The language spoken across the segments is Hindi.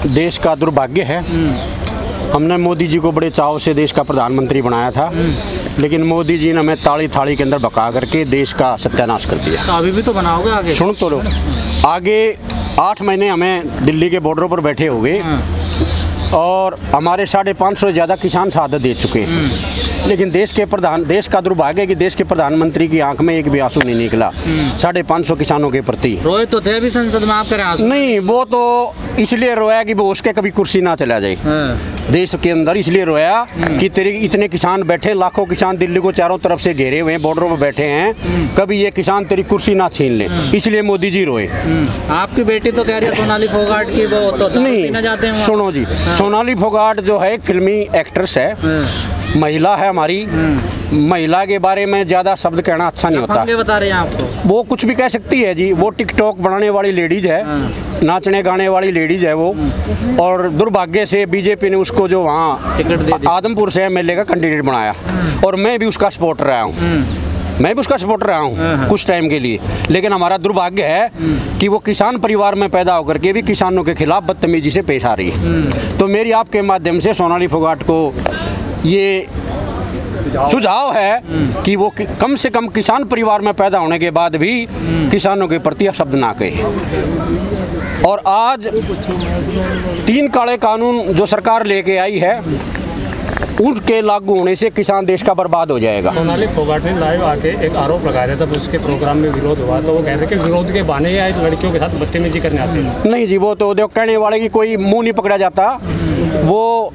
देश का दुर्भाग्य है। हमने मोदी जी को बड़े चाव से देश का प्रधानमंत्री बनाया था, लेकिन मोदी जी ने हमें ताड़ी थाली के अंदर भगा करके देश का सत्यानाश कर दिया। तो अभी भी तो बनाओगे आगे? सुन तो लो, आगे 8 महीने हमें दिल्ली के बॉर्डरों पर बैठे हो गए और हमारे 550 से ज़्यादा किसान शहादत दे चुके हैं, लेकिन देश का दुर्भाग्य है कि देश के प्रधानमंत्री की आंख में एक भी आंसू नहीं निकला 550 किसानों के प्रति। रोए तो थे अभी संसद में, आप करें आंसू? नहीं, वो तो इसलिए रोया कि वो उसके कभी कुर्सी ना चला जाए देश के अंदर, इसलिए रोया कि तेरे इतने किसान बैठे, लाखों किसान दिल्ली को चारों तरफ से घेरे हुए हैं, बॉर्डरों पर बैठे हैं, कभी ये किसान तेरी कुर्सी ना छीन ले, इसलिए मोदी जी रोए। आपकी बेटी तो कह रही है सोनाली फोगाट की वो तो नहीं जाते हैं। सुनो जी, सोनाली फोगाट जो है एक फिल्मी एक्ट्रेस है, महिला है हमारी। महिला के बारे में ज़्यादा शब्द कहना अच्छा नहीं होता। बता रहे हैं आपको, वो कुछ भी कह सकती है जी। वो टिकटॉक बनाने वाली लेडीज है, नाचने गाने वाली लेडीज है वो, और दुर्भाग्य से बीजेपी ने उसको जो वहाँ आदमपुर से एमएलए का कैंडिडेट बनाया, और मैं भी उसका सपोर्टर रहा हूँ कुछ टाइम के लिए। लेकिन हमारा दुर्भाग्य है कि वो किसान परिवार में पैदा होकर के भी किसानों के खिलाफ बदतमीजी से पेश आ रही है। तो मेरी आपके माध्यम से सोनाली फोगाट को ये सुझाव है कि वो कम से कम किसान परिवार में पैदा होने के बाद भी किसानों के प्रति शब्द ना कहे। और आज 3 काले कानून जो सरकार लेके आई है, उनके लागू होने से किसान देश का बर्बाद हो जाएगा। सोनाली फोगाट ने लाइव आके एक आरोप लगाया था, तब उसके प्रोग्राम में विरोध हुआ तो वो कहते कि विरोध के बहाने ही आए लड़कियों के साथ बदतमीजी करने आते हैं। नहीं जी, वो तो कहने वाले की कोई मुंह नहीं पकड़ा जाता। वो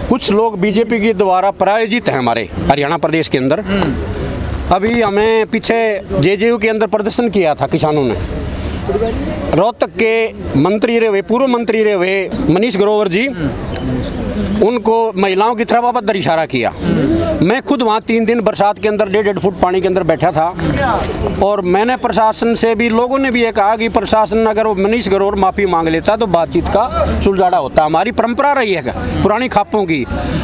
कुछ लोग बीजेपी के द्वारा प्रायोजित हैं हमारे हरियाणा प्रदेश के अंदर। अभी हमें पीछे जेजेयू के अंदर प्रदर्शन किया था किसानों ने। रोहतक के मंत्री रहे हुए, पूर्व मंत्री रहे हुए मनीष ग्रोवर जी, उनको महिलाओं की तरफ बदतर इशारा किया। मैं खुद वहाँ 3 दिन बरसात के अंदर 1.5 फुट पानी के अंदर बैठा था, और मैंने प्रशासन से भी, लोगों ने भी ये कहा कि प्रशासन अगर वो मनीष ग्रोवर माफ़ी मांग लेता तो बातचीत का सुलझाड़ा होता। हमारी परंपरा रही है पुरानी खापों की,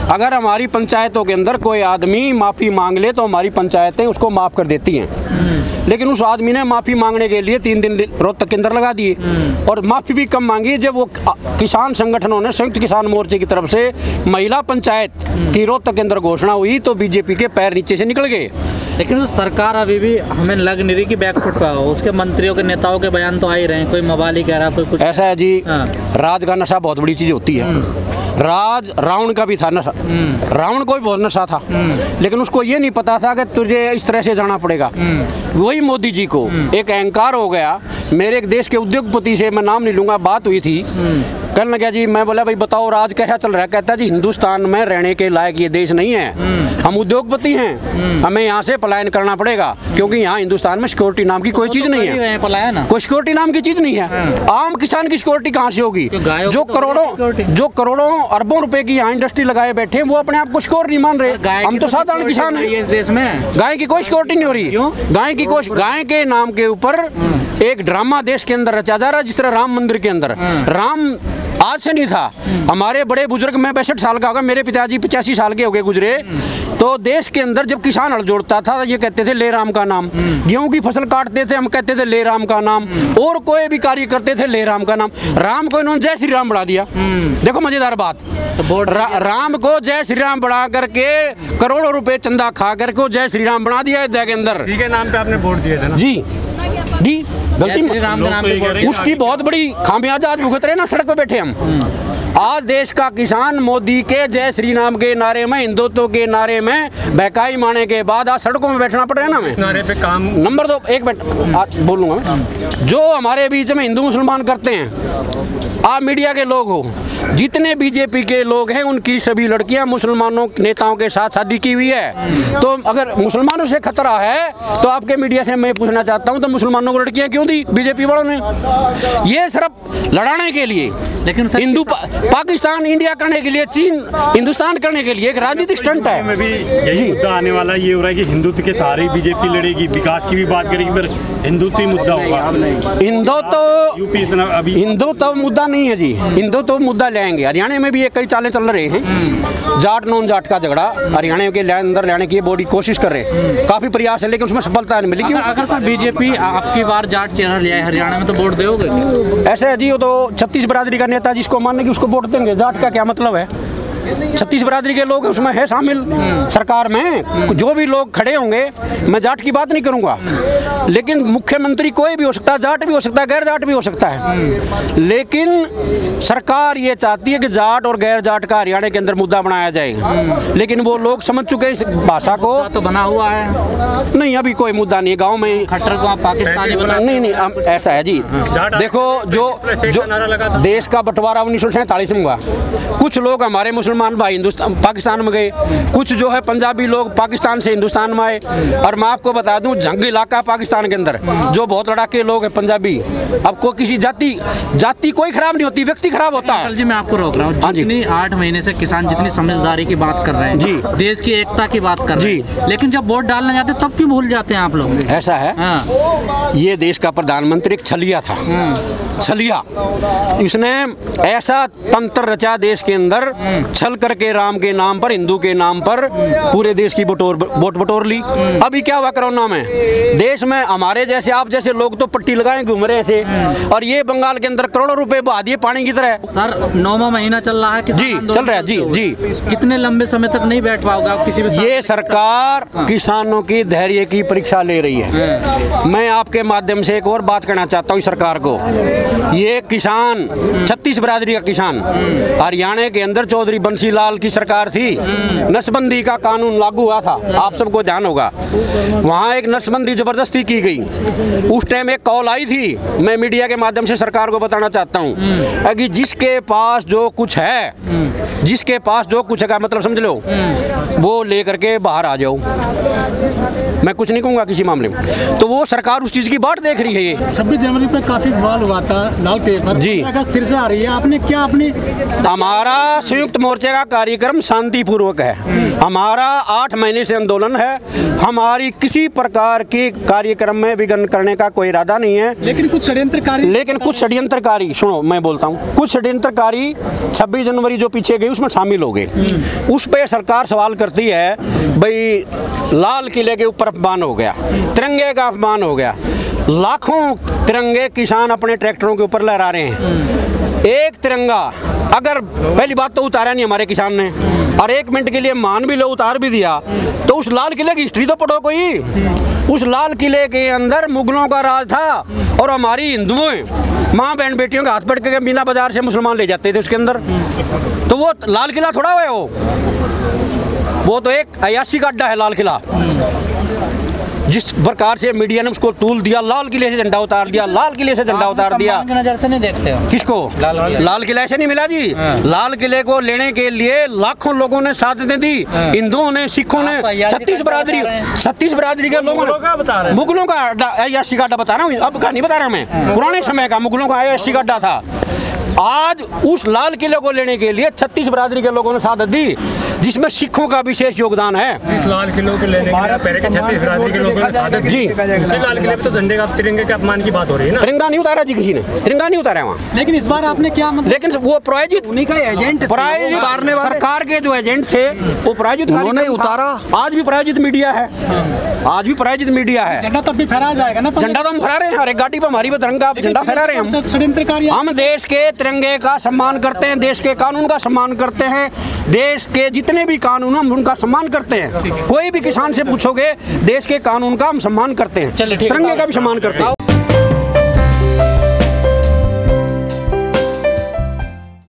अगर हमारी पंचायतों के अंदर कोई आदमी माफ़ी मांग ले तो हमारी पंचायतें उसको माफ़ कर देती हैं। लेकिन उस आदमी ने माफ़ी मांगने के लिए 3 दिन रोहतक के अंदर लगा दिए, और माफ़ी भी कम मांगी जब वो किसान संगठनों ने, संयुक्त किसान मोर्चे की तरफ से महिला पंचायत की रोहतक के अंदर घोषणा हुई तो बीजेपी के पैर नीचे से निकल गए। लेकिन सरकार अभी भी हमें लग नहीं रही कि बैकफुट पे हो। उसके मंत्रियों के नेताओं के बयान तो आ ही रहे हैं, कोई मवाली कह रहा, कोई कुछ ऐसा है जी। राज का नशा बहुत बड़ी चीज़ होती है। रावण का भी था नशा, रावण को भी बहुत नशा था, लेकिन उसको ये नहीं पता था कि तुझे इस तरह से जाना पड़ेगा। वही मोदी जी को एक अहंकार हो गया। मेरे एक देश के उद्योगपति से, मैं नाम नहीं लूंगा, बात हुई थी, कहने लगा जी, मैं बोला भाई बताओ राज कैसा चल रहा है? कहता जी हिंदुस्तान में रहने के लायक ये देश नहीं है, हम उद्योगपति हैं, हमें यहाँ से पलायन करना पड़ेगा, क्योंकि यहाँ हिंदुस्तान में सिक्योरिटी नाम की कोई चीज़ नहीं है। कोई सिक्योरिटी नाम की चीज़ नहीं है। आम किसान की सिक्योरिटी कहाँ से होगी? जो करोड़ों अरबों रुपए की यहाँ इंडस्ट्री लगाए बैठे, वो अपने आप को सिक्योर नहीं मान रहे। हम तो साधारण किसान हैं। इस देश में गाय की कोई सिक्योरिटी नहीं हो रही। गाय के नाम के ऊपर एक ड्रामा देश के अंदर रचा जा रहा है, जिस तरह राम मंदिर के अंदर। राम आज से नहीं था, हमारे बड़े बुजुर्ग, मैं 62 साल का होगा, मेरे पिताजी 85 साल के हो गए गुजरे, तो देश के अंदर जब किसान हल जोड़ता था ये कहते थे ले राम का नाम, गेहूं की फसल काटते थे हम कहते थे ले राम का नाम, और कोई भी कार्य करते थे ले राम का नाम। राम को इन्होंने जय श्री राम बढ़ा दिया। देखो मजेदार बात, राम को जय श्री राम बढ़ा करके करोड़ों रुपए चंदा खा करके जय श्री राम बना दिया अयोध्या के अंदर। ठीक है, नाम पे आपने वोट दिए थे ना? जी गलती, उसकी बहुत बड़ी खामियाजा आज भुगत रहे ना, सड़क पे बैठे हम। आज देश का किसान मोदी के जय श्री राम के नारे में, हिंदुत्व के नारे में बहकाई मारने के बाद आज सड़कों में बैठना पड़ रहा है ना। हमें नारे पे काम नंबर 2, एक मिनट आज बोलूँगा मैं, जो हमारे बीच में हिंदू मुसलमान करते हैं, आप मीडिया के लोग हो, जितने बीजेपी के लोग हैं उनकी सभी लड़कियां मुसलमानों नेताओं के साथ शादी की हुई है। तो अगर मुसलमानों से खतरा है तो आपके मीडिया से मैं पूछना चाहता हूं, तो मुसलमानों को लड़कियां क्यों दी बीजेपी वालों ने? ये सिर्फ लड़ाने के लिए, लेकिन हिंदू पाकिस्तान इंडिया करने के लिए, चीन हिंदुस्तान करने के लिए एक राजनीतिक स्टंट है। में भी यही मुद्दा आने वाला ये हो रहा है कि हिंदुत्व के सहारे बीजेपी लड़ेगी, विकास की भी बात करेगी, पर हिंदुत्व ही मुद्दा होगा। हिंदुत्व मुद्दा नहीं है जी, हिंदुत्व मुद्दा ले आएंगे। हरियाणा में भी ये कई चालें चल रहे हैं, जाट नॉन जाट का झगड़ा हरियाणा के अंदर लाने की बड़ी कोशिश कर रहे हैं, काफी प्रयास है, लेकिन उसमें सफलता नहीं मिली। क्यों? अगर सर बीजेपी आपकी बार जाट चेहरा ले आए हरियाणा में तो वोट दोगे क्या? ऐसे है जी, वो तो 36 बरादरी का नेता जिसको मानने की उसको वोट देंगे, जाट का क्या मतलब है? 36 बरादरी के लोग उसमें है शामिल सरकार में, जो भी लोग खड़े होंगे, मैं जाट की बात नहीं करूंगा, लेकिन मुख्यमंत्री कोई भी हो सकता है, जाट भी हो सकता है, गैर जाट भी हो सकता है, लेकिन सरकार ये चाहती है कि जाट और गैर जाट का हरियाणा के अंदर मुद्दा बनाया जाए, लेकिन वो लोग समझ चुके हैं इस भाषा को। तो बना हुआ है नहीं, अभी कोई मुद्दा नहीं है गाँव में। खट्टर को आप पाकिस्तानी बना नहीं, ऐसा है जी, देखो जो देश का बंटवारा 1947 में हुआ, कुछ लोग हमारे मुसलमान भाई हिंदुस्तान पाकिस्तान में गए, कुछ जो है पंजाबी लोग पाकिस्तान से हिंदुस्तान में आए, और मैं आपको बता दूं जंग इलाका पाकिस्तान के अंदर जो बहुत लड़ाके लोग हैं पंजाबी। अब को किसी जाति कोई खराब नहीं होती, व्यक्ति खराब होता है। जी मैं आपको रोक रहा हूँ, जितनी 8 महीने से किसान जितनी समझदारी की बात कर रहे हैं जी, देश की एकता की बात कर रहे हैं, लेकिन जब वोट डालने जाते तब क्यों भूल जाते हैं आप लोग? ऐसा है, ये देश का प्रधानमंत्री एक छलिया था, छलिया, उसने ऐसा तंत्र रचा देश के अंदर, छल करके राम के नाम पर, हिंदू के नाम पर पूरे देश की वोट बटोर ली। अभी क्या हुआ कोरोना में, देश में हमारे जैसे आप जैसे लोग तो पट्टी लगाए घूम रहे थे, और ये बंगाल के अंदर करोड़ों रुपए बहा दिए पानी की तरह। सर 9वां महीना चल रहा है, जी चल रहा है जी। कितने लंबे समय तक नहीं बैठ पाओगे आप किसी भी? ये सरकार किसानों की धैर्य की परीक्षा ले रही है। मैं आपके माध्यम से एक और बात कहना चाहता हूँ सरकार को, ये किसान 36 बरादरी का किसान, हरियाणा के अंदर चौधरी बंसी लाल की सरकार थी, नसबंदी का कानून लागू हुआ था, आप सबको ध्यान होगा, वहाँ एक नसबंदी जबरदस्ती की गई। उस टाइम एक कॉल आई थी, मैं मीडिया के माध्यम से सरकार को बताना चाहता हूँ कि जिसके पास जो कुछ है, जिसके पास जो कुछ है का मतलब समझ लो, वो लेकर के बाहर आ जाओ। मैं कुछ नहीं कहूँगा किसी मामले में, तो वो सरकार उस चीज़ की बात देख रही है। ये 26 जनवरी पे काफी बवाल हुआ था लाल किले पर जी, अगस्त फिर से आ रही है, आपने क्या अपनी? हमारा संयुक्त मोर्चे का कार्यक्रम शांतिपूर्वक है, हमारा 8 महीने से आंदोलन है, हमारी किसी प्रकार के कार्यक्रम में विघ्न करने का कोई इरादा नहीं है। लेकिन कुछ षड्यंत्रकारी सुनो मैं बोलता हूँ, कुछ षड्यंत्रकारी 26 जनवरी जो पीछे गई उसमें शामिल हो गए। उस पर सरकार सवाल करती है, भाई लाल किले के ऊपर अपमान हो गया, तिरंगे का अपमान हो गया, लाखों तिरंगे किसान अपने ट्रैक्टरों के ऊपर लहरा रहे हैं, एक तिरंगा अगर पहली बात तो उतारा नहीं हमारे किसान ने, और 1 मिनट के लिए मान भी लो उतार भी दिया, तो उस लाल किले की हिस्ट्री तो पढ़ो कोई। उस लाल किले के अंदर मुगलों का राज था, और हमारी हिंदुओं माँ बहन बेटियों के हाथ पकड़ के मीना बाजार से मुसलमान ले जाते थे उसके अंदर, तो वो लाल किला थोड़ा हुआ है, वो तो एक अयाशी का अड्डा है लाल किला। जिस प्रकार से मीडिया ने उसको टूल दिया, लाल किले से झंडा उतार दिया, लाल किले से झंडा उतार दिया। नजर से नहीं देखते हो किसको? लाल किला से नहीं मिला जी। लाल किले को लेने के लिए लाखों लोगों ने साथ दी, हिंदुओं ने, सिखों ने, 36 बरादरी के लोगों ने, मुगलों का अयाशी का अड्डा बता रहा हूँ, अब का नहीं बता रहा मैं, पुराने समय का मुगलों का अयाशी का अड्डा था। आज उस लाल किले को लेने के लिए 36 बरादरी के लोगों ने साथ दी, जिसमें सिखों का विशेष योगदान है। इस लाल किले को लेने के लिए पहले के 36 बरादरी के लोगों ने साथ दी जी। उसी लाल किले पे तो झंडे का, तिरंगे के अपमान की बात हो रही है ना। तिरंगा नहीं उतारा जी, किसी ने तिरंगा नहीं उतारा वहाँ। लेकिन इस बार आपने क्या मतलब? लेकिन वो प्रायोजित उन्हीं का एजेंट, सरकार के जो एजेंट थे वो प्रायोजित उन्होंने उतारा। आज भी प्रायोजित मीडिया है, आज भी प्रायोजित मीडिया है। झंडा तब भी फहराया जाएगा ना? झंडा तो हम फहरा रहे हैं, हर एक गाड़ी पर हमारी तिरंगा झंडा फहरा रहे हैं षड्यंत्रकारी। हम देश के तिरंगे का सम्मान करते हैं, देश के कानून का सम्मान करते हैं, देश के जितने भी कानून हम उनका सम्मान करते हैं। कोई भी किसान से पूछोगे, देश के कानून का हम सम्मान करते हैं, तिरंगे का भी सम्मान करते हैं।